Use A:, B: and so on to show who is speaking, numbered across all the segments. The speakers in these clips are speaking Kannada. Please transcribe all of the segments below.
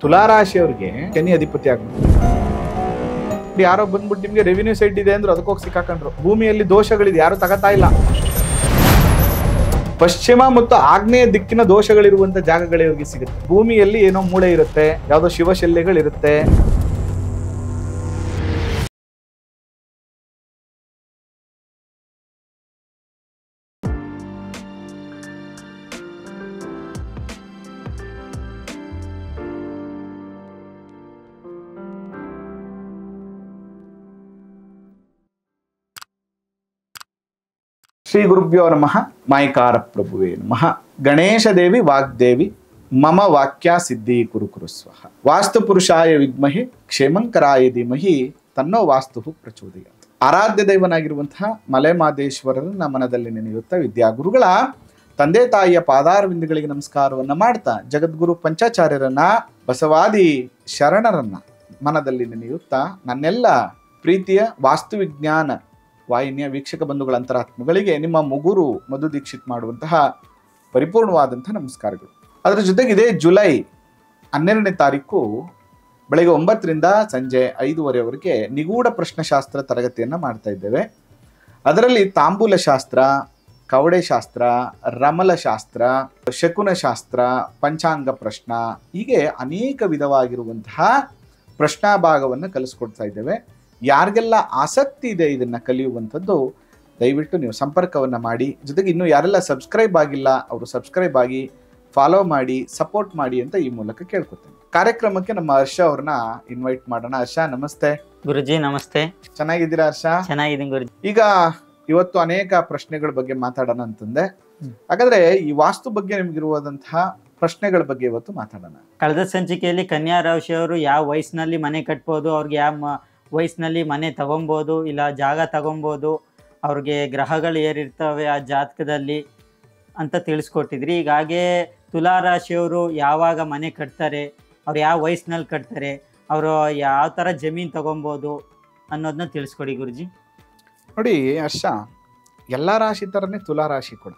A: ತುಲಾರಾಶಿಯವ್ರಿಗೆ ಶನಿ ಅಧಿಪತಿ ಆಗ್ಬಿಟ್ಟು ಯಾರೋ ಬಂದ್ಬಿಟ್ಟು ನಿಮ್ಗೆ ರೆವಿನ್ಯೂ ಸೈಡ್ ಇದೆ ಅಂದ್ರೆ ಅದಕ್ಕೋಗಿ ಸಿಕ್ಕಾಕೊಂಡ್ರು. ಭೂಮಿಯಲ್ಲಿ ದೋಷಗಳಿದೆ, ಯಾರು ತಗತಾ ಇಲ್ಲ. ಪಶ್ಚಿಮ ಮತ್ತು ಆಗ್ನೇಯ ದಿಕ್ಕಿನ ದೋಷಗಳಿರುವಂತ ಜಾಗಗಳೇ ಇವ್ರಿಗೆ ಸಿಗುತ್ತೆ. ಭೂಮಿಯಲ್ಲಿ ಏನೋ ಮೂಳೆ ಇರುತ್ತೆ, ಯಾವ್ದೋ ಶಿವಶಲ್ಯಗಳಿರುತ್ತೆ. ಶ್ರೀ ಗುರುಭ್ಯೋ ನಮಃ. ಮಾಯಿಕಾರ ಪ್ರಭುವೇ ನಮಃ. ಗಣೇಶ ದೇವಿ ವಾಗ್ದೇವಿ ಮಮ ವಾಕ್ಯ ಸಿದ್ಧಿ ಕುರು ಸ್ವಹ. ವಾಸ್ತು ಪುರುಷಾಯ ವಿದ್ಮಹಿ ಕ್ಷೇಮಂಕರಾಯ ಧೀಮಹಿ ತನ್ನೋ ವಾಸ್ತು ಪ್ರಚೋದಯಾತ್. ಆರಾಧ್ಯ ದೈವನಾಗಿರುವಂತಹ ಮಲೆಮಾದೇಶ್ವರರನ್ನ ಮನದಲ್ಲಿ ನೆನೆಯುತ್ತಾ ವಿದ್ಯಾಗುರುಗಳ ತಂದೆ ತಾಯಿಯ ಪಾದಾರವಿಂದಗಳಿಗೆ ನಮಸ್ಕಾರವನ್ನ ಮಾಡ್ತಾ ಜಗದ್ಗುರು ಪಂಚಾಚಾರ್ಯರನ್ನ ಬಸವಾದಿ ಶರಣರನ್ನ ಮನದಲ್ಲಿ ನೆನೆಯುತ್ತಾ ನನ್ನೆಲ್ಲ ಪ್ರೀತಿಯ ವಾಸ್ತುವಿಜ್ಞಾನ ವಾಹಿನಿಯ ವೀಕ್ಷಕ ಬಂಧುಗಳ ಅಂತರಾತ್ಮಗಳಿಗೆ ನಿಮ್ಮ ಮುಗುರು ಮಧು ದೀಕ್ಷಿತ್ ಮಾಡುವಂತಹ ಪರಿಪೂರ್ಣವಾದಂತಹ ನಮಸ್ಕಾರಗಳು. ಅದರ ಜೊತೆಗಿದೆ ಜುಲೈ 12ನೇ ತಾರೀಕು ಬೆಳಗ್ಗೆ 9ರಿಂದ ಸಂಜೆ 5:30ವರೆಗೆ ನಿಗೂಢ ಪ್ರಶ್ನಶಾಸ್ತ್ರ ತರಗತಿಯನ್ನು ಮಾಡ್ತಾ ಇದ್ದೇವೆ. ಅದರಲ್ಲಿ ತಾಂಬೂಲ ಶಾಸ್ತ್ರ, ಕವಡೆ ಶಾಸ್ತ್ರ, ರಮಲ ಶಾಸ್ತ್ರ, ಶಕುನ ಶಾಸ್ತ್ರ, ಪಂಚಾಂಗ ಪ್ರಶ್ನ, ಹೀಗೆ ಅನೇಕ ವಿಧವಾಗಿರುವಂತಹ ಪ್ರಶ್ನಾಭಾಗವನ್ನು ಕಲಿಸ್ಕೊಡ್ತಾ ಇದ್ದೇವೆ. ಯಾರಿಗೆಲ್ಲ ಆಸಕ್ತಿ ಇದೆ ಇದನ್ನ ಕಲಿಯುವಂಥದ್ದು ದಯವಿಟ್ಟು ನೀವು ಸಂಪರ್ಕವನ್ನ ಮಾಡಿ. ಜೊತೆಗೆ ಇನ್ನು ಯಾರೆಲ್ಲ ಸಬ್ಸ್ಕ್ರೈಬ್ ಆಗಿಲ್ಲ ಅವರು ಸಬ್ಸ್ಕ್ರೈಬ್ ಆಗಿ, ಫಾಲೋ ಮಾಡಿ, ಸಪೋರ್ಟ್ ಮಾಡಿ ಅಂತ ಈ ಮೂಲಕ ಕೇಳ್ಕೊತೇನೆ. ಕಾರ್ಯಕ್ರಮಕ್ಕೆ ನಮ್ಮ ಹರ್ಷ ಅವ್ರನ್ನ ಇನ್ವೈಟ್ ಮಾಡೋಣ. ಹರ್ಷ ನಮಸ್ತೆ.
B: ಗುರುಜಿ ನಮಸ್ತೆ.
A: ಚೆನ್ನಾಗಿದ್ದೀರಾ ಹರ್ಷ?
B: ಚೆನ್ನಾಗಿದ್ದೀನಿ ಗುರುಜಿ.
A: ಈಗ ಇವತ್ತು ಅನೇಕ ಪ್ರಶ್ನೆಗಳ ಬಗ್ಗೆ ಮಾತಾಡೋಣ ಅಂತಂದೆ. ಹಾಗಾದ್ರೆ ಈ ವಾಸ್ತು ಬಗ್ಗೆ ನಿಮ್ಗಿರುವಂತಹ ಪ್ರಶ್ನೆಗಳ ಬಗ್ಗೆ ಇವತ್ತು ಮಾತಾಡೋಣ.
B: ಕಳೆದ ಸಂಚಿಕೆಯಲ್ಲಿ ಕನ್ಯಾ ರಾಶಿಯವರು ಯಾವ ವಯಸ್ಸಿನಲ್ಲಿ ಮನೆ ಕಟ್ಬೋದು, ಅವ್ರಿಗೆ ಯಾವ ವಯಸ್ಸಿನಲ್ಲಿ ಮನೆ ತಗೊಬೋದು, ಇಲ್ಲ ಜಾಗ ತಗೊಬೋದು, ಅವ್ರಿಗೆ ಗ್ರಹಗಳು ಏರಿರ್ತವೆ ಆ ಜಾತಕದಲ್ಲಿ ಅಂತ ತಿಳಿಸ್ಕೊಟ್ಟಿದ್ರಿ. ಈಗ ಹಾಗೆ ತುಲಾರಾಶಿಯವರು ಯಾವಾಗ ಮನೆ ಕಟ್ತಾರೆ, ಅವ್ರು ಯಾವ ವಯಸ್ಸಿನಲ್ಲಿ ಕಟ್ತಾರೆ, ಅವರು ಯಾವ ಥರ ಜಮೀನು ತಗೊಬೋದು ಅನ್ನೋದನ್ನ ತಿಳಿಸ್ಕೊಡಿ ಗುರುಜಿ.
A: ನೋಡಿ ಹರ್ಷ, ಎಲ್ಲ ರಾಶಿ ಥರನೇ ತುಲಾರಾಶಿ ಕೂಡ.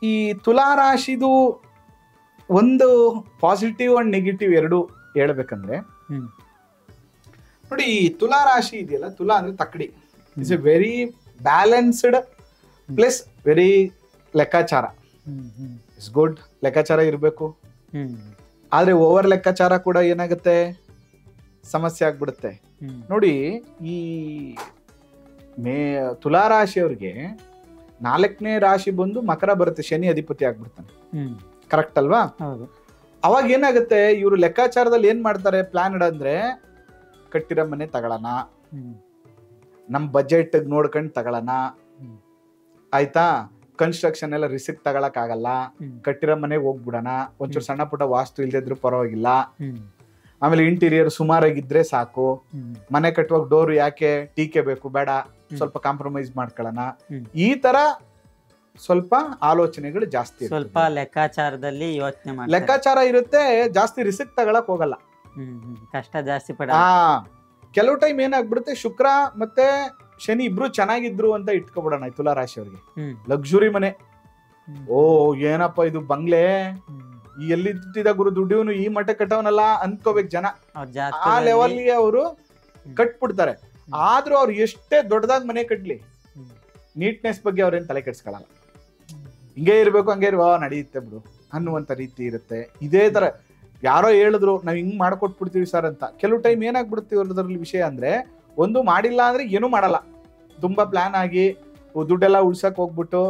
A: ಈ ತುಲಾರಾಶಿದು ಒಂದು ಪಾಸಿಟಿವ್ ಅಂಡ್ ನೆಗೆಟಿವ್ ಎರಡು ಹೇಳ್ಬೇಕಂದ್ರೆ, ನೋಡಿ ಈ ತುಲಾ ರಾಶಿ ಇದೆಯಲ್ಲ, ತುಲಾ ಅಂದ್ರೆ ತಕ್ಕಡಿ. It's A very balanced plus very ಲೆಕ್ಕಾಚಾರ. ಇಟ್ಸ್ ಗುಡ್, ಲೆಕ್ಕಾಚಾರ ಇರಬೇಕು. ಆದ್ರೆ ಓವರ್ ಲೆಕ್ಕಾಚಾರ ಕೂಡ ಏನಾಗುತ್ತೆ, ಸಮಸ್ಯೆ ಆಗ್ಬಿಡುತ್ತೆ. ನೋಡಿ ಈ ತುಲಾ ರಾಶಿಯವ್ರಿಗೆ 4ನೇ ರಾಶಿ ಬಂದು ಮಕರ ಬರುತ್ತೆ, ಶನಿ ಅಧಿಪತಿ ಆಗ್ಬಿಡ್ತಾನೆ. ಕರೆಕ್ಟ್ ಅಲ್ವಾ? ಅವಾಗ ಏನಾಗುತ್ತೆ, ಇವರು ಲೆಕ್ಕಾಚಾರದಲ್ಲಿ ಏನ್ ಮಾಡ್ತಾರೆ, ಪ್ಲಾನ್ ಅಂದ್ರೆ ಕಟ್ಟಿರೋ ಮನೆ ತಗೊಳ್ಳೋಣ, ನಮ್ ಬಜೆಟ್ ನೋಡ್ಕೊಂಡು ತಗೊಳ್ಳೋಣ, ಆಯ್ತಾ, ಕನ್ಸ್ಟ್ರಕ್ಷನ್ ಎಲ್ಲ ರಿಸ್ಕ್ ತಗೊಳಕ್ ಆಗಲ್ಲ, ಕಟ್ಟಿರೋ ಮನೆಗೆ ಹೋಗ್ಬಿಡೋಣ, ಒಂಚೂರು ಸಣ್ಣ ಪುಟ್ಟ ವಾಸ್ತು ಇಲ್ದಿದ್ರು ಪರವಾಗಿಲ್ಲ, ಆಮೇಲೆ ಇಂಟೀರಿಯರ್ ಸುಮಾರಾಗಿದ್ರೆ ಸಾಕು, ಮನೆ ಕಟ್ಟುವಾಗ ಡೋರ್ ಯಾಕೆ ಟೀಕೆ ಬೇಕು, ಬೇಡ, ಸ್ವಲ್ಪ ಕಾಂಪ್ರಮೈಸ್ ಮಾಡ್ಕೊಳ್ಳೋಣ, ಈ ತರ ಸ್ವಲ್ಪ ಆಲೋಚನೆಗಳು ಜಾಸ್ತಿ,
B: ಸ್ವಲ್ಪ ಲೆಕ್ಕಾಚಾರದಲ್ಲಿ ಯೋಚನೆ ಮಾಡಿ,
A: ಲೆಕ್ಕಾಚಾರ ಇರುತ್ತೆ, ಜಾಸ್ತಿ ರಿಸ್ಕ್ ತಗೊಳಕ್ ಹೋಗಲ್ಲ,
B: ಕಷ್ಟ ಜಾಸ್ತಿ ಪಡ.
A: ಕೆಲವು ಟೈಮ್ ಏನಾಗ್ಬಿಡುತ್ತೆ, ಶುಕ್ರ ಮತ್ತೆ ಶನಿ ಇಬ್ರು ಚೆನ್ನಾಗಿದ್ರು ಅಂತ ಇಟ್ಕೊಬಿಡೋಣ ತುಲಾ ರಾಶಿಯವ್ರಿಗೆ. ಲಕ್ಸುರಿ ಮನೆ, ಓ ಏನಪ್ಪ ಇದು ಬಂಗ್ಲೆ, ಈ ಎಲ್ಲಿ ದುಡ್ಡಿದ ಗುರು, ದುಡ್ಡಿವನು ಈ ಮಟ್ಟ ಕಟ್ಟವನಲ್ಲ ಅನ್ಕೋಬೇಕು ಜನ. ಆ ಲೆವೆಲ್ಗೆ ಅವರು ಕಟ್ಬಿಡ್ತಾರೆ. ಆದ್ರೂ ಅವ್ರು ಎಷ್ಟೇ ದೊಡ್ಡದಾಗಿ ಮನೆ ಕಟ್ಲಿ, ನೀಟ್ನೆಸ್ ಬಗ್ಗೆ ಅವ್ರೇನ್ ತಲೆ ಕೆಡ್ಸ್ಕೊಳಲ್ಲ. ಹಿಂಗೆ ಇರ್ಬೇಕು, ಹಂಗೆ ಇರುವ ನಡೆಯುತ್ತೆ ಬಿಡು ಅನ್ನುವಂತ ರೀತಿ ಇರುತ್ತೆ. ಇದೇ ತರ ಯಾರೋ ಹೇಳಿದ್ರು ನಾವ್ ಹಿಂಗ್ ಮಾಡ್ಕೊಟ್ಬಿಡ್ತೀವಿ ಸರ್ ಅಂತ. ಕೆಲವು ಟೈಮ್ ಏನಾಗ್ಬಿಡ್ತೀವಿ ಅದ್ರಲ್ಲಿ ವಿಷಯ ಅಂದ್ರೆ, ಒಂದು ಮಾಡಿಲ್ಲ ಅಂದ್ರೆ ಏನೂ ಮಾಡಲ್ಲ, ತುಂಬಾ ಪ್ಲಾನ್ ಆಗಿ ದುಡ್ಡೆಲ್ಲ ಉಳ್ಸಕ್ ಹೋಗ್ಬಿಟ್ಟು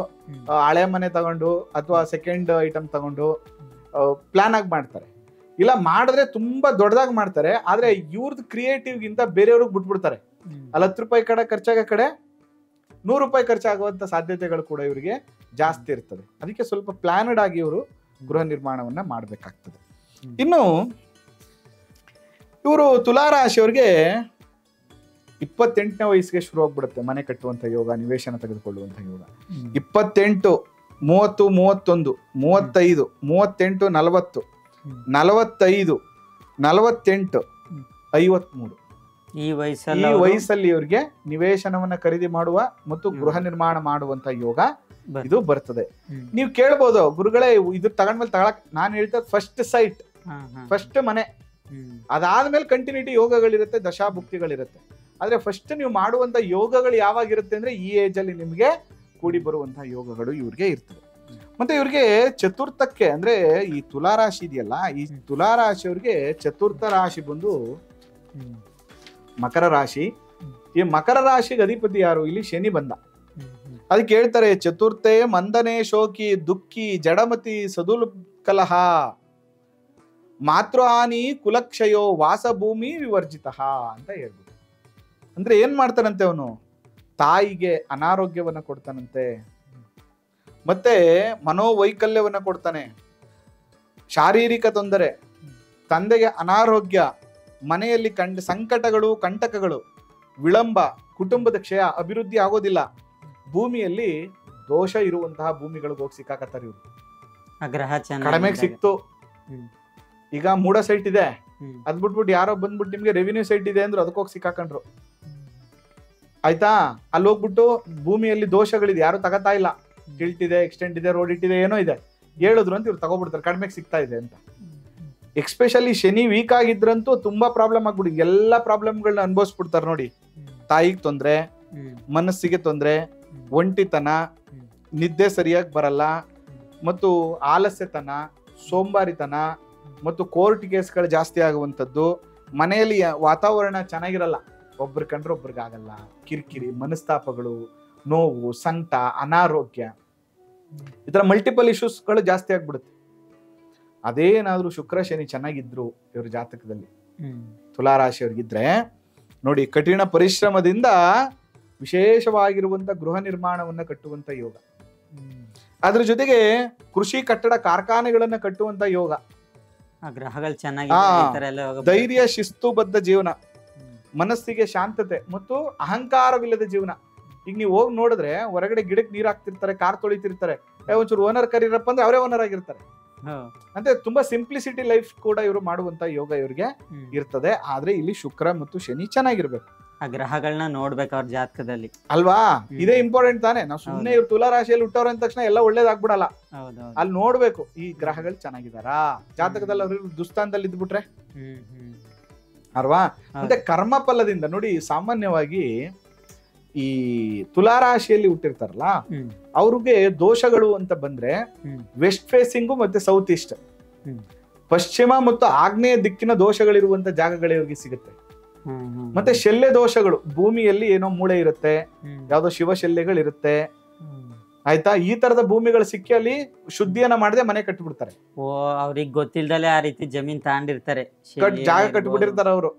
A: ಹಳೆ ಮನೆ ತಗೊಂಡು ಅಥವಾ ಸೆಕೆಂಡ್ ಐಟಮ್ ತಗೊಂಡು ಪ್ಲಾನ್ ಆಗಿ ಮಾಡ್ತಾರೆ. ಇಲ್ಲ ಮಾಡಿದ್ರೆ ತುಂಬಾ ದೊಡ್ಡದಾಗಿ ಮಾಡ್ತಾರೆ, ಆದ್ರೆ ಇವ್ರದ್ದು ಕ್ರಿಯೇಟಿವ್ ಗಿಂತ ಬೇರೆಯವ್ರಿಗೆ ಬಿಟ್ಬಿಡ್ತಾರೆ. ಅಲ್ಲಿ 10 ರೂಪಾಯಿ ಕಡೆ ಖರ್ಚಾಗೋ ಕಡೆ 100 ರೂಪಾಯಿ ಖರ್ಚಾಗುವಂತ ಸಾಧ್ಯತೆಗಳು ಕೂಡ ಇವರಿಗೆ ಜಾಸ್ತಿ ಇರ್ತದೆ. ಅದಕ್ಕೆ ಸ್ವಲ್ಪ ಪ್ಲಾನಡ್ ಆಗಿ ಇವರು ಗೃಹ ನಿರ್ಮಾಣವನ್ನ ಮಾಡ್ಬೇಕಾಗ್ತದೆ. ಇನ್ನು ಇವರು ತುಲಾರಾಶಿಯವ್ರಿಗೆ 28ನೇ ವಯಸ್ಸಿಗೆ ಶುರು ಆಗ್ಬಿಡುತ್ತೆ ಮನೆ ಕಟ್ಟುವಂತ ಯೋಗ, ನಿವೇಶನ ತೆಗೆದುಕೊಳ್ಳುವಂತ ಯೋಗ. 28, 30, 31, 35, 38, 40, 45, 48, 53 ಈ ವಯಸ್ಸಲ್ಲಿ ಇವ್ರಿಗೆ ನಿವೇಶನವನ್ನ ಖರೀದಿ ಮಾಡುವ ಮತ್ತು ಗೃಹ ನಿರ್ಮಾಣ ಮಾಡುವಂತ ಯೋಗ ಇದು ಬರ್ತದೆ. ನೀವು ಕೇಳ್ಬೋದು, ಗುರುಗಳೇ ಇದು ತಗೊಂಡ್ಮೇಲೆ ತಗೊಳಕ್, ನಾನು ಹೇಳ್ತಾ ಫಸ್ಟ್ ಸೈಟ್ ಫಸ್ಟ್ ಮನೆ, ಅದಾದ್ಮೇಲೆ ಕಂಟಿನ್ಯೂಟಿ ಯೋಗಗಳಿರುತ್ತೆ, ದಶಾಭುಕ್ತಿಗಳಿರುತ್ತೆ. ಆದ್ರೆ ಫಸ್ಟ್ ನೀವು ಮಾಡುವಂತ ಯೋಗಗಳು ಯಾವಾಗಿರುತ್ತೆ ಅಂದ್ರೆ ಈ ಏಜ್ ಅಲ್ಲಿ ನಿಮ್ಗೆ ಕೂಡಿ ಬರುವಂತಹ ಯೋಗಗಳು ಇವ್ರಿಗೆ ಇರ್ತದೆ. ಮತ್ತೆ ಇವ್ರಿಗೆ ಚತುರ್ಥಕ್ಕೆ ಅಂದ್ರೆ ಈ ತುಲಾರಾಶಿ ಇದೆಯಲ್ಲ, ಈ ತುಲಾರಾಶಿಯವ್ರಿಗೆ ಚತುರ್ಥ ರಾಶಿ ಬಂದು ಮಕರ ರಾಶಿ. ಈ ಮಕರ ರಾಶಿಗೆ ಅಧಿಪತಿ ಯಾರು? ಇಲ್ಲಿ ಶನಿ ಬಂದ. ಅದಕ್ಕೆ ಹೇಳ್ತಾರೆ ಚತುರ್ಥೆ ಮಂದನೆ ಶೋಕಿ ದುಃಖಿ ಜಡಮತಿ ಸದುಲ್ ಕಲಹ ಮಾತೃಹಾನಿ ಕುಲಕ್ಷಯೋ ವಾಸಭೂಮಿ ವಿವರ್ಜಿತ ಅಂತ ಹೇಳ್ಬಿಟ್ಟು. ಅಂದ್ರೆ ಏನ್ ಮಾಡ್ತಾನಂತೆ ಅವನು? ತಾಯಿಗೆ ಅನಾರೋಗ್ಯವನ್ನ ಕೊಡ್ತಾನಂತೆ, ಮತ್ತೆ ಮನೋವೈಕಲ್ಯವನ್ನ ಕೊಡ್ತಾನೆ, ಶಾರೀರಿಕ ತೊಂದರೆ, ತಂದೆಗೆ ಅನಾರೋಗ್ಯ, ಮನೆಯಲ್ಲಿ ಸಂಕಟಗಳು, ಕಂಟಕಗಳು, ವಿಳಂಬ, ಕುಟುಂಬದ ಕ್ಷಯ, ಅಭಿವೃದ್ಧಿ ಆಗೋದಿಲ್ಲ. ಭೂಮಿಯಲ್ಲಿ ದೋಷ ಇರುವಂತಹ ಭೂಮಿಗಳಿಗೆ ಹೋಗಿ ಸಿಕ್ಕಾಕತ್ತಾರೆ ಇವ್ರು. ಕಡಿಮೆಗೆ ಸಿಕ್ತು. ಈಗ ಮೂಡ ಸೈಟ್ ಇದೆ, ಅದ್ ಬಿಟ್ಬಿಟ್ಟು ಯಾರೋ ಬಂದ್ಬಿಟ್ಟು ನಿಮ್ಗೆ ರೆವಿನ್ಯೂ ಸೈಟ್ ಇದೆ ಅಂದ್ರೆ ಅದಕ್ಕೋಗಿ ಸಿಕ್ಕಾಕೊಂಡ್ರು. ಆಯ್ತಾ? ಅಲ್ಲಿ ಹೋಗ್ಬಿಟ್ಟು ಭೂಮಿಯಲ್ಲಿ ದೋಷಗಳಿದೆ, ಯಾರು ತಗತಾ ಇಲ್ಲ, ಟಿಲ್ಟ್ ಇದೆ, ಎಕ್ಸ್ಟೆಂಟ್ ಇದೆ, ರೋಡ್ ಇಟ್ಟಿದೆ, ಏನೋ ಇದೆ, ಹೇಳಿದ್ರು ಅಂತ ಇವ್ರು ತಗೋಬಿಡ್ತಾರೆ, ಕಡಿಮೆಗೆ ಸಿಗ್ತಾ ಇದೆ ಅಂತ. ಎಕ್ಸ್ಪೆಷಲಿ ಶನಿ ವೀಕ್ ಆಗಿದ್ರಂತೂ ತುಂಬಾ ಪ್ರಾಬ್ಲಮ್ ಆಗ್ಬಿಡಿ, ಎಲ್ಲಾ ಪ್ರಾಬ್ಲಮ್ಗಳನ್ನ ಅನುಭವಿಸ್ಬಿಡ್ತಾರೆ ನೋಡಿ. ತಾಯಿಗೆ ತೊಂದ್ರೆ, ಮನಸ್ಸಿಗೆ ತೊಂದ್ರೆ, ಒಂಟಿತನ, ನಿದ್ದೆ ಸರಿಯಾಗಿ ಬರಲ್ಲ, ಮತ್ತು ಆಲಸ್ಯತನ, ಸೋಂಬಾರಿತನ, ಮತ್ತು ಕೋರ್ಟ್ ಕೇಸ್ಗಳು ಜಾಸ್ತಿ ಆಗುವಂಥದ್ದು, ಮನೆಯಲ್ಲಿ ವಾತಾವರಣ ಚೆನ್ನಾಗಿರಲ್ಲ, ಒಬ್ರು ಕಂಡ್ರೆ ಒಬ್ರಿಗೆ ಆಗಲ್ಲ, ಕಿರಿಕಿರಿ, ಮನಸ್ತಾಪಗಳು, ನೋವು, ಸಂಕಟ, ಅನಾರೋಗ್ಯ, ಈ ತರ ಮಲ್ಟಿಪಲ್ ಇಶ್ಯೂಸ್ಗಳು ಜಾಸ್ತಿ ಆಗ್ಬಿಡುತ್ತೆ. ಅದೇನಾದ್ರೂ ಶುಕ್ರ ಶನಿ ಚೆನ್ನಾಗಿದ್ರು ಇವ್ರ ಜಾತಕದಲ್ಲಿ, ತುಲಾರಾಶಿಯವ್ರಿಗಿದ್ರೆ ನೋಡಿ, ಕಠಿಣ ಪರಿಶ್ರಮದಿಂದ ವಿಶೇಷವಾಗಿರುವಂತ ಗೃಹ ನಿರ್ಮಾಣವನ್ನ ಕಟ್ಟುವಂತ ಯೋಗ, ಅದ್ರ ಜೊತೆಗೆ ಕೃಷಿ ಕಟ್ಟಡ ಕಾರ್ಖಾನೆಗಳನ್ನ ಕಟ್ಟುವಂತ ಯೋಗ,
B: ಗ್ರಹಗಳು ಚೆನ್ನಾಗಿ,
A: ಧೈರ್ಯ, ಶಿಸ್ತುಬದ್ಧ ಜೀವನ, ಮನಸ್ಸಿಗೆ ಶಾಂತತೆ ಮತ್ತು ಅಹಂಕಾರವಿಲ್ಲದ ಜೀವನ. ಈಗ ನೀವು ಹೋಗಿ ನೋಡಿದ್ರೆ ಹೊರಗಡೆ ಗಿಡಕ್ಕೆ ನೀರ್ ಹಾಕ್ತಿರ್ತಾರೆ, ಕಾರ್ ತೊಳಿತಿರ್ತಾರೆ, ಒಂಚೂರು ಓನರ್ ಕರೀರಪ್ಪ ಅಂದ್ರೆ ಅವರೇ ಓನರ್ ಆಗಿರ್ತಾರೆ. ಅಂದ್ರೆ ತುಂಬಾ ಸಿಂಪ್ಲಿಸಿಟಿ ಲೈಫ್ ಕೂಡ ಇವರು ಮಾಡುವಂತ ಯೋಗ ಇವ್ರಿಗೆ ಇರ್ತದೆ. ಆದ್ರೆ ಇಲ್ಲಿ ಶುಕ್ರ ಮತ್ತು ಶನಿ ಚೆನ್ನಾಗಿರ್ಬೇಕು,
B: ಆ ಗ್ರಹಗಳನ್ನ ನೋಡ್ಬೇಕು ಅವ್ರ ಜಾತಕದಲ್ಲಿ,
A: ಅಲ್ವಾ? ಇದೇ ಇಂಪಾರ್ಟೆಂಟ್ ತಾನೆ. ನಾವು ಸುಮ್ಮನೆ ಇವ್ರು ತುಲಾ ರಾಶಿಯಲ್ಲಿ ಹುಟ್ಟವ್ರ ಅಂದ ತಕ್ಷಣ ಎಲ್ಲ ಒಳ್ಳೇದಾಗ್ಬಿಡಲ್ಲ, ಅಲ್ಲಿ ನೋಡ್ಬೇಕು ಈ ಗ್ರಹಗಳು ಚೆನ್ನಾಗಿದಾರಾ. ಜಾತಕದಲ್ಲಿ ಅವ್ರು ದುಸ್ಥಾನದಲ್ಲಿ ಇದ್ಬಿಟ್ರೆ ಅಲ್ವಾ? ಮತ್ತೆ ಕರ್ಮ ಫಲದಿಂದ ನೋಡಿ, ಸಾಮಾನ್ಯವಾಗಿ ಈ ತುಲಾರಾಶಿಯಲ್ಲಿ ಹುಟ್ಟಿರ್ತಾರಲ್ಲ ಅವ್ರಿಗೆ ದೋಷಗಳು ಅಂತ ಬಂದ್ರೆ ವೆಸ್ಟ್ ಫೇಸಿಂಗು ಮತ್ತೆ ಸೌತ್ ಈಸ್ಟ್, ಪಶ್ಚಿಮ ಮತ್ತು ಆಗ್ನೇಯ ದಿಕ್ಕಿನ ದೋಷಗಳಿರುವಂತ ಜಾಗಗಳೇ ಇವ್ರಿಗೆ ಸಿಗುತ್ತೆ. ಮತ್ತೆ ಶಲ್ಯ ದೋಷಗಳು, ಭೂಮಿಯಲ್ಲಿ ಏನೋ ಮೂಳೆ ಇರುತ್ತೆ, ಯಾವ್ದೋ ಶಿವಶಲ್ಯಗಳಿರುತ್ತೆ, ಆಯ್ತಾ? ಈ ತರದ ಭೂಮಿಗಳು ಸಿಕ್ಕಿ ಅಲ್ಲಿ ಶುದ್ಧಿಯನ್ನ ಮಾಡದೆ ಮನೆ ಕಟ್ಟಿಬಿಡ್ತಾರೆ.
B: ಓ, ಅವ್ರಿಗೆ ಗೊತ್ತಿಲ್ದಲೆ ಆ ರೀತಿ ಜಮೀನ್ ತಗೊಂಡಿರ್ತಾರೆ,
A: ಜಾಗ ಕಟ್ಟಿಬಿಟ್ಟಿರ್ತಾರೆ ಅವರು.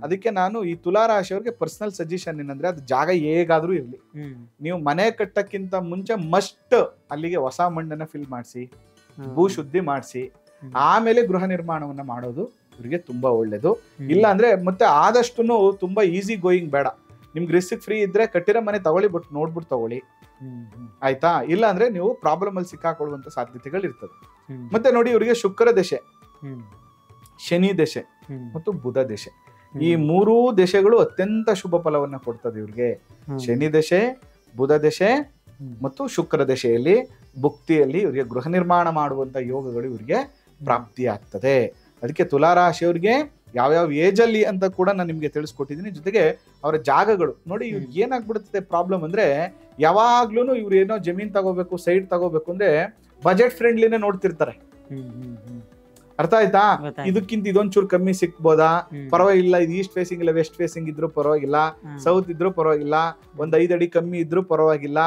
A: ಅದಕ್ಕೆ ನಾನು ಈ ತುಲಾರಾಶಿಯವ್ರಿಗೆ ಪರ್ಸನಲ್ ಸಜೆಷನ್ ಏನಂದ್ರೆ, ಅದು ಜಾಗ ಹೇಗಾದ್ರೂ ಇರ್ಲಿ, ನೀವು ಮನೆ ಕಟ್ಟಕ್ಕಿಂತ ಮುಂಚೆ ಮಸ್ಟ್ ಅಲ್ಲಿಗೆ ಹೊಸ ಮಣ್ಣನ್ನ ಫಿಲ್ ಮಾಡಿಸಿ, ಭೂ ಶುದ್ಧಿ ಮಾಡಿಸಿ, ಆಮೇಲೆ ಗೃಹ ನಿರ್ಮಾಣವನ್ನ ಮಾಡೋದು ಇವ್ರಿಗೆ ತುಂಬಾ ಒಳ್ಳೇದು. ಇಲ್ಲ ಅಂದ್ರೆ ಮತ್ತೆ ಆದಷ್ಟು ತುಂಬಾ ಈಸಿ ಗೋಯಿಂಗ್ ಬೇಡ. ನಿಮ್ಗೆ ರಿಸ್ಕ್ ಫ್ರೀ ಇದ್ರೆ ಕಟ್ಟಿರೋ ಮನೆ ತಗೊಳ್ಳಿ, ಬಟ್ ನೋಡ್ಬಿಟ್ಟು ತಗೊಳ್ಳಿ, ಆಯ್ತಾ? ಇಲ್ಲ ಅಂದ್ರೆ ನೀವು ಪ್ರಾಬ್ಲಮ್ ಅಲ್ಲಿ ಸಿಕ್ಕಾಕೊಳ್ಳುವಂತ ಸಾಧ್ಯತೆಗಳು ಇರ್ತದೆ. ಮತ್ತೆ ನೋಡಿ, ಇವರಿಗೆ ಶುಕ್ರ ದಶೆ, ಶನಿ ದಶೆ ಮತ್ತು ಬುಧ ದಶೆ, ಈ ಮೂರೂ ದಶೆಗಳು ಅತ್ಯಂತ ಶುಭ ಫಲವನ್ನ ಕೊಡ್ತದೆ ಇವ್ರಿಗೆ. ಶನಿ ದಶೆ, ಬುಧ ದಶೆ ಮತ್ತು ಶುಕ್ರ ದಶೆಯಲ್ಲಿ ಭುಕ್ತಿಯಲ್ಲಿ ಇವರಿಗೆ ಗೃಹ ನಿರ್ಮಾಣ ಮಾಡುವಂತ ಯೋಗಗಳು ಇವರಿಗೆ ಪ್ರಾಪ್ತಿ ಆಗ್ತದೆ. ಅದಕ್ಕೆ ತುಲಾರಾಶಿಯವ್ರಿಗೆ ಯಾವ್ಯಾವ ಏಜ್ ಅಲ್ಲಿ ಅಂತ ಕೂಡ ನಾನು ನಿಮ್ಗೆ ತಿಳಿಸ್ಕೊಟ್ಟಿದ್ದೀನಿ. ಜೊತೆಗೆ ಅವರ ಜಾಗಗಳು ನೋಡಿ, ಇವ್ರಿಗೆ ಏನಾಗ್ಬಿಡುತ್ತೆ ಪ್ರಾಬ್ಲಮ್ ಅಂದ್ರೆ, ಯಾವಾಗ್ಲೂ ಇವ್ರು ಏನೋ ಜಮೀನ್ ತಗೋಬೇಕು, ಸೈಟ್ ತಗೋಬೇಕು ಅಂದ್ರೆ ಬಜೆಟ್ ಫ್ರೆಂಡ್ಲಿನೇ ನೋಡ್ತಿರ್ತಾರೆ. ಅರ್ಥ ಆಯ್ತಾ? ಇದಕ್ಕಿಂತ ಇದೊಂಚೂರು ಕಮ್ಮಿ ಸಿಕ್ಬೋದಾ, ಪರವಾಗಿಲ್ಲ, ಇದು ಈಸ್ಟ್ ಫೇಸಿಂಗ್ ಇಲ್ಲ ವೆಸ್ಟ್ ಫೇಸಿಂಗ್ ಇದ್ರು ಪರವಾಗಿಲ್ಲ, ಸೌತ್ ಇದ್ರು ಪರವಾಗಿಲ್ಲ, ಒಂದ್ 5 ಅಡಿ ಕಮ್ಮಿ ಇದ್ರು ಪರವಾಗಿಲ್ಲ,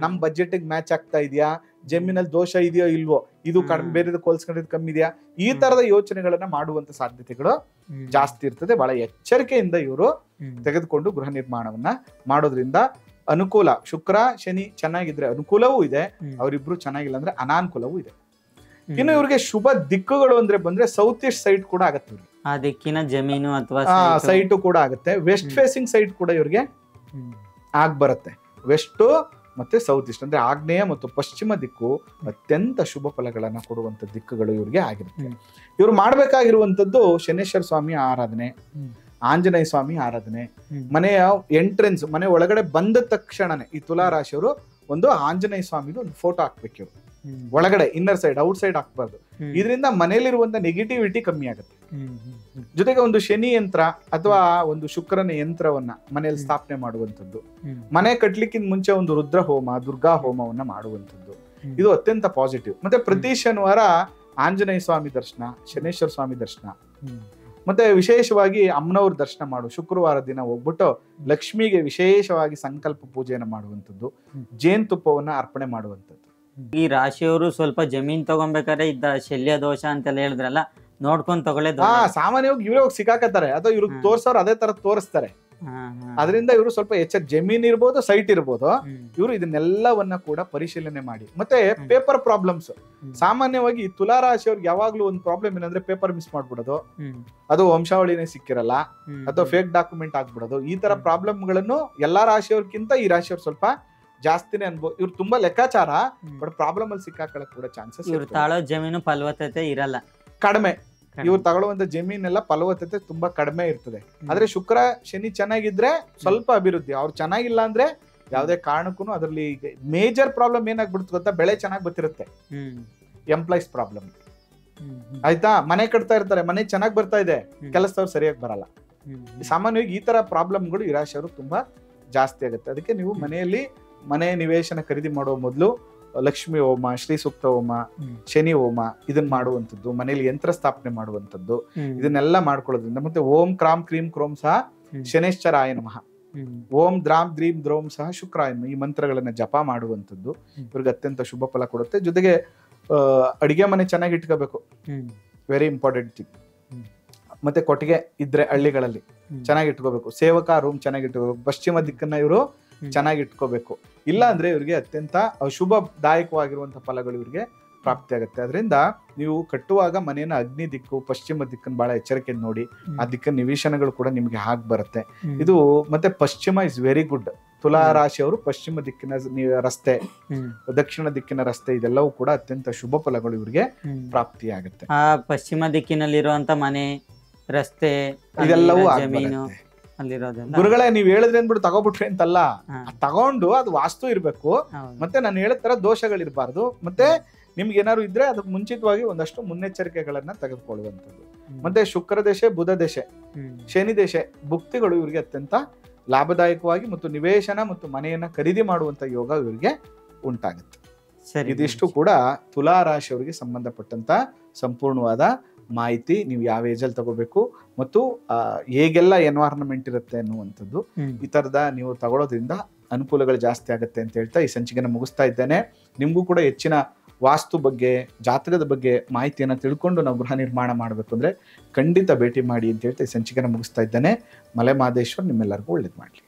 A: ನಮ್ ಬಜೆಟ್ ಮ್ಯಾಚ್ ಆಗ್ತಾ ಇದೆಯಾ, ಜಮೀನಲ್ಲಿ ದೋಷ ಇದೆಯೋ ಇಲ್ವೋ, ಇದು ಕಡಿಮೆ, ಬೇರೆ ಹೋಲ್ಸ್ಕೊಂಡಿದ್ ಕಮ್ಮಿ ಇದೆಯಾ, ಈ ತರದ ಯೋಚನೆಗಳನ್ನ ಮಾಡುವಂತ ಸಾಧ್ಯತೆಗಳು ಜಾಸ್ತಿ ಇರ್ತದೆ. ಬಹಳ ಎಚ್ಚರಿಕೆಯಿಂದ ಇವರು ತೆಗೆದುಕೊಂಡು ಗೃಹ ನಿರ್ಮಾಣವನ್ನ ಮಾಡೋದ್ರಿಂದ ಅನುಕೂಲ. ಶುಕ್ರ ಶನಿ ಚೆನ್ನಾಗಿದ್ರೆ ಅನುಕೂಲವೂ ಇದೆ, ಅವರಿಬ್ರು ಚೆನ್ನಾಗಿಲ್ಲ ಅಂದ್ರೆ ಅನಾನುಕೂಲವೂ ಇದೆ. ಇನ್ನು ಇವ್ರಿಗೆ ಶುಭ ದಿಕ್ಕುಗಳು ಅಂದ್ರೆ ಬಂದ್ರೆ ಸೌತ್ ಈಸ್ಟ್ ಸೈಡ್ ಕೂಡ ಆಗತ್ತೆ,
B: ಆ ದಿಕ್ಕಿನ ಜಮೀನು ಅಥವಾ
A: ಸೈಟ್ ಕೂಡ ಆಗುತ್ತೆ. ವೆಸ್ಟ್ ಫೇಸಿಂಗ್ ಸೈಟ್ ಕೂಡ ಇವ್ರಿಗೆ ಆಗ್ ಬರುತ್ತೆ. ವೆಸ್ಟ್ ಮತ್ತೆ ಸೌತ್ ಈಸ್ಟ್ ಅಂದ್ರೆ ಆಗ್ನೇಯ ಮತ್ತು ಪಶ್ಚಿಮ ದಿಕ್ಕು ಅತ್ಯಂತ ಶುಭ ಫಲಗಳನ್ನ ಕೊಡುವಂತ ದಿಕ್ಕುಗಳು ಇವ್ರಿಗೆ ಆಗಿರುತ್ತೆ. ಇವ್ರು ಮಾಡ್ಬೇಕಾಗಿರುವಂತದ್ದು ಶನೇಶ್ವರ ಸ್ವಾಮಿ ಆರಾಧನೆ, ಆಂಜನೇಯ ಸ್ವಾಮಿ ಆರಾಧನೆ, ಮನೆಯ ಎಂಟ್ರೆನ್ಸ್, ಮನೆ ಒಳಗಡೆ ಬಂದ ತಕ್ಷಣನೇ ಈ ತುಲಾರಾಶಿಯವರು ಒಂದು ಆಂಜನೇಯ ಸ್ವಾಮಿದು ಒಂದು ಫೋಟೋ ಹಾಕ್ಬೇಕು ಇವ್ರು. ಒಳಗಡೆ ಇನ್ನರ್ ಸೈಡ್ ಔಟ್ ಸೈಡ್ ಹಾಕ್ಬಾರ್ದು. ಇದರಿಂದ ಮನೆಯಲ್ಲಿರುವಂತ ನೆಗೆಟಿವಿಟಿ ಕಮ್ಮಿ ಆಗುತ್ತೆ. ಜೊತೆಗೆ ಒಂದು ಶನಿ ಯಂತ್ರ ಅಥವಾ ಒಂದು ಶುಕ್ರನ ಯಂತ್ರವನ್ನ ಮನೆಯಲ್ಲಿ ಸ್ಥಾಪನೆ ಮಾಡುವಂಥದ್ದು, ಮನೆ ಕಟ್ಲಿಕ್ಕಿಂತ ಮುಂಚೆ ಒಂದು ರುದ್ರ ಹೋಮ, ದುರ್ಗಾ ಹೋಮವನ್ನ ಮಾಡುವಂಥದ್ದು, ಇದು ಅತ್ಯಂತ ಪಾಸಿಟಿವ್. ಮತ್ತೆ ಪ್ರತಿ ಶನಿವಾರ ಆಂಜನೇಯ ಸ್ವಾಮಿ ದರ್ಶನ, ಶನೇಶ್ವರ ಸ್ವಾಮಿ ದರ್ಶನ, ಮತ್ತೆ ವಿಶೇಷವಾಗಿ ಅಮ್ಮನವ್ರ ದರ್ಶನ ಮಾಡು. ಶುಕ್ರವಾರ ದಿನ ಹೋಗ್ಬಿಟ್ಟು ಲಕ್ಷ್ಮಿಗೆ ವಿಶೇಷವಾಗಿ ಸಂಕಲ್ಪ ಪೂಜೆಯನ್ನು ಮಾಡುವಂಥದ್ದು, ಜೇನುತುಪ್ಪವನ್ನ ಅರ್ಪಣೆ ಮಾಡುವಂಥದ್ದು.
B: ಈ ರಾಶಿಯವರು ಸ್ವಲ್ಪ ಜಮೀನ್ ತಗೊಬೇಕಾದ್ರೆ ಇದ್ದ ಶಲ್ಯ ದೋಷ ಅಂತೆಲ್ಲ ಹೇಳಿದ್ರಲ್ಲ, ನೋಡ್ಕೊಂಡ್ ತಗೊಳ್ಳೇದು.
A: ಸಾಮಾನ್ಯವಾಗಿ ಇವ್ರೇ ಹೋಗಿ ಸಿಕ್ಕಾಕತ್ತಾರೆ ಅಥವಾ ಇವ್ರಿಗೆ ತೋರ್ಸೋರು ಅದೇ ತರ ತೋರಿಸ್ತಾರೆ. ಅದರಿಂದ ಇವರು ಸ್ವಲ್ಪ ಜಮೀನ್ ಇರ್ಬೋದು, ಸೈಟ್ ಇರ್ಬೋದು, ಇವರು ಇದನ್ನೆಲ್ಲವನ್ನ ಕೂಡ ಪರಿಶೀಲನೆ ಮಾಡಿ. ಮತ್ತೆ ಪೇಪರ್ ಪ್ರಾಬ್ಲಮ್ಸ್, ಸಾಮಾನ್ಯವಾಗಿ ತುಲಾ ರಾಶಿಯವ್ರಿಗೆ ಯಾವಾಗ್ಲೂ ಒಂದು ಪ್ರಾಬ್ಲಮ್ ಏನಂದ್ರೆ ಪೇಪರ್ ಮಿಸ್ ಮಾಡ್ಬಿಡೋದು, ಅದು ವಂಶಾವಳಿನೇ ಸಿಕ್ಕಿರಲ್ಲ, ಅಥವಾ ಫೇಕ್ ಡಾಕ್ಯುಮೆಂಟ್ ಆಗ್ಬಿಡೋದು. ಈ ತರ ಪ್ರಾಬ್ಲಮ್ ಗಳನ್ನು ಎಲ್ಲಾ ರಾಶಿಯವ್ರಕ್ಕಿಂತ ಈ ರಾಶಿಯವ್ರು ಸ್ವಲ್ಪ ಜಾಸ್ತಿನೇ ಅನ್ಭವ. ಇವ್ರು ತುಂಬಾ ಲೆಕ್ಕಾಚಾರ, ಬಟ್ ಪ್ರಾಬ್ಲಮ್ ಅಲ್ಲಿ ಸಿಕ್ಕಾಕೊಳ್ಳಕ್ ಕೂಡ ಚಾನ್ಸಸ್.
B: ಇವ್ರು ತಾಳೋ ಜಮೀನು ಫಲವತ್ತತೆ ಇರಲ್ಲ,
A: ಕಡಿಮೆ. ಇವ್ರು ತಗೊಳ್ಳುವಂತ ಜಮೀನೆಲ್ಲ ಫಲವತ್ತತೆ ತುಂಬಾ ಕಡಿಮೆ ಇರ್ತದೆ. ಆದ್ರೆ ಶುಕ್ರ ಶನಿ ಚೆನ್ನಾಗಿದ್ರೆ ಸ್ವಲ್ಪ ಅಭಿವೃದ್ಧಿ. ಅವ್ರು ಚೆನ್ನಾಗಿಲ್ಲ ಅಂದ್ರೆ ಯಾವ್ದೇ ಕಾರಣಕ್ಕೂ ಅದರಲ್ಲಿ ಮೇಜರ್ ಪ್ರಾಬ್ಲಮ್ ಏನಾಗ್ಬಿಡುತ್ತೆ ಗೊತ್ತಾ, ಬೆಳೆ ಚೆನ್ನಾಗಿ ಬರ್ತಿರುತ್ತೆ, ಎಂಪ್ಲಾಯ್ಸ್ ಪ್ರಾಬ್ಲಮ್ ಆಯ್ತಾ. ಮನೆ ಕಟ್ತಾ ಇರ್ತಾರೆ, ಮನೆ ಚೆನ್ನಾಗಿ ಬರ್ತಾ ಇದೆ, ಕೆಲಸದವ್ರು ಸರಿಯಾಗಿ ಬರಲ್ಲ. ಸಾಮಾನ್ಯವಾಗಿ ಈ ತರ ಪ್ರಾಬ್ಲಮ್ಗಳು ಈ ರಾಶಿಯವರು ತುಂಬಾ ಜಾಸ್ತಿ ಆಗುತ್ತೆ. ಅದಕ್ಕೆ ನೀವು ಮನೆಯಲ್ಲಿ ಮನೆ ನಿವೇಶನ ಖರೀದಿ ಮಾಡುವ ಮೊದಲು ಲಕ್ಷ್ಮಿ ಹೋಮ, ಶ್ರೀ ಸೂಕ್ತ ಹೋಮ, ಶನಿ ಹೋಮ ಇದನ್ನ ಮಾಡುವಂಥದ್ದು, ಮನೆಯಲ್ಲಿ ಯಂತ್ರ ಸ್ಥಾಪನೆ ಮಾಡುವಂಥದ್ದು, ಇದನ್ನೆಲ್ಲ ಮಾಡ್ಕೊಳ್ಳೋದ್ರಿಂದ. ಮತ್ತೆ ಓಂ ಕ್ರಾಮ್ ಕ್ರೀಂ ಕ್ರೋಮ್ ಸಹ ಶನೇಶ್ವರಾಯ ನಮಃ, ಓಂ ದ್ರಾಮ್ ದ್ರೀಂ ದ್ರೋಮ್ ಸಹ ಶುಕ್ರಾಯ ನಮಃ, ಈ ಮಂತ್ರಗಳನ್ನ ಜಪ ಮಾಡುವಂಥದ್ದು ಇವ್ರಿಗೆ ಅತ್ಯಂತ ಶುಭ ಫಲ ಕೊಡುತ್ತೆ. ಜೊತೆಗೆ ಅಡಿಗೆ ಮನೆ ಚೆನ್ನಾಗಿ ಇಟ್ಕೋಬೇಕು, ವೆರಿ ಇಂಪಾರ್ಟೆಂಟ್ ಥಿಂಗ್. ಮತ್ತೆ ಕೊಟ್ಟಿಗೆ ಇದ್ರೆ ಹಳ್ಳಿಗಳಲ್ಲಿ ಚೆನ್ನಾಗಿ ಇಟ್ಕೋಬೇಕು. ಸೇವಕ ರೂಮ್ ಚೆನ್ನಾಗಿ ಇಟ್ಕೋಬೇಕು. ಪಶ್ಚಿಮ ದಿಕ್ಕನ್ನ ಇವರು ಚೆನ್ನಾಗಿ ಇಟ್ಕೋಬೇಕು. ಇಲ್ಲ ಅಂದ್ರೆ ಇವ್ರಿಗೆ ಅತ್ಯಂತ ಅಶುಭದಾಯಕವಾಗಿರುವಂತಹ ಫಲಗಳು ಇವ್ರಿಗೆ ಪ್ರಾಪ್ತಿ ಆಗುತ್ತೆ. ಅದರಿಂದ ನೀವು ಕಟ್ಟುವಾಗ ಮನೆಯನ್ನ ಅಗ್ನಿ ದಿಕ್ಕು, ಪಶ್ಚಿಮ ದಿಕ್ಕನ್ನು ಬಹಳ ಎಚ್ಚರಿಕೆ ನೋಡಿ. ಆ ದಿಕ್ಕನ ನಿವೇಶನಗಳು ಕೂಡ ನಿಮ್ಗೆ ಹಾಗೆ ಬರುತ್ತೆ. ಇದು ಮತ್ತೆ ಪಶ್ಚಿಮ ಇಸ್ ವೆರಿ ಗುಡ್. ತುಲಾ ರಾಶಿಯವರು ಪಶ್ಚಿಮ ದಿಕ್ಕಿನ ರಸ್ತೆ, ದಕ್ಷಿಣ ದಿಕ್ಕಿನ ರಸ್ತೆ, ಇದೆಲ್ಲವೂ ಕೂಡ ಅತ್ಯಂತ ಶುಭ ಫಲಗಳು ಇವ್ರಿಗೆ ಪ್ರಾಪ್ತಿಯಾಗುತ್ತೆ.
B: ಆ ಪಶ್ಚಿಮ ದಿಕ್ಕಿನಲ್ಲಿರುವಂತ ಮನೆ, ರಸ್ತೆ,
A: ಇದೆಲ್ಲವೂ
B: ಜಮೀನು
A: ಗುರುಗಳೇ ನೀವ್ ಹೇಳಿದ್ರೆ ಅಂದ್ಬಿಟ್ಟು ತಗೋಬಿಟ್ರಿ ಅಂತಲ್ಲ, ತಗೊಂಡು ಅದು ವಾಸ್ತು ಇರ್ಬೇಕು. ಮತ್ತೆ ನಾನು ಹೇಳಿದ ತರ ದೋಷಗಳಿರ್ಬಾರ್ದು. ಮತ್ತೆ ನಿಮ್ಗೆ ಏನಾದ್ರು ಇದ್ರೆ ಅದಕ್ಕೆ ಮುಂಚಿತವಾಗಿ ಒಂದಷ್ಟು ಮುನ್ನೆಚ್ಚರಿಕೆಗಳನ್ನ ತೆಗೆದುಕೊಳ್ಳುವಂಥದ್ದು. ಮತ್ತೆ ಶುಕ್ರ ದೇಶ, ಬುಧ ದೇಶ, ಶನಿ ದೇಶ ಭುಕ್ತಿಗಳು ಇವ್ರಿಗೆ ಅತ್ಯಂತ ಲಾಭದಾಯಕವಾಗಿ ಮತ್ತು ನಿವೇಶನ ಮತ್ತು ಮನೆಯನ್ನ ಖರೀದಿ ಮಾಡುವಂತ ಯೋಗ ಇವರಿಗೆ ಉಂಟಾಗುತ್ತೆ. ಇದಿಷ್ಟು ಕೂಡ ತುಲಾ ರಾಶಿಯವರಿಗೆ ಸಂಬಂಧಪಟ್ಟಂತ ಸಂಪೂರ್ಣವಾದ ಮಾಹಿತಿ. ನೀವು ಯಾವ ಏಜಲ್ಲಿ ತಗೋಬೇಕು ಮತ್ತು ಹೇಗೆಲ್ಲ ಎನ್ವೈರನ್ಮೆಂಟ್ ಇರುತ್ತೆ ಅನ್ನುವಂಥದ್ದು, ಈ ತರದ ನೀವು ತಗೊಳ್ಳೋದ್ರಿಂದ ಅನುಕೂಲಗಳು ಜಾಸ್ತಿ ಆಗುತ್ತೆ ಅಂತ ಹೇಳ್ತಾ ಈ ಸಂಚಿಕೆನ ಮುಗಿಸ್ತಾ ಇದ್ದೇನೆ. ನಿಮಗೂ ಕೂಡ ಹೆಚ್ಚಿನ ವಾಸ್ತು ಬಗ್ಗೆ, ಜಾತಕದ ಬಗ್ಗೆ ಮಾಹಿತಿಯನ್ನು ತಿಳ್ಕೊಂಡು ನಾವು ಗೃಹ ನಿರ್ಮಾಣ ಮಾಡಬೇಕು ಅಂದ್ರೆ ಖಂಡಿತ ಭೇಟಿ ಮಾಡಿ ಅಂತ ಹೇಳ್ತಾ ಈ ಸಂಚಿಕೆನ ಮುಗಿಸ್ತಾ ಇದ್ದೇನೆ. ಮಲೆ ಮಹದೇಶ್ವರ್ ನಿಮ್ಮೆಲ್ಲರಿಗೂ ಒಳ್ಳೇದು ಮಾಡಲಿ.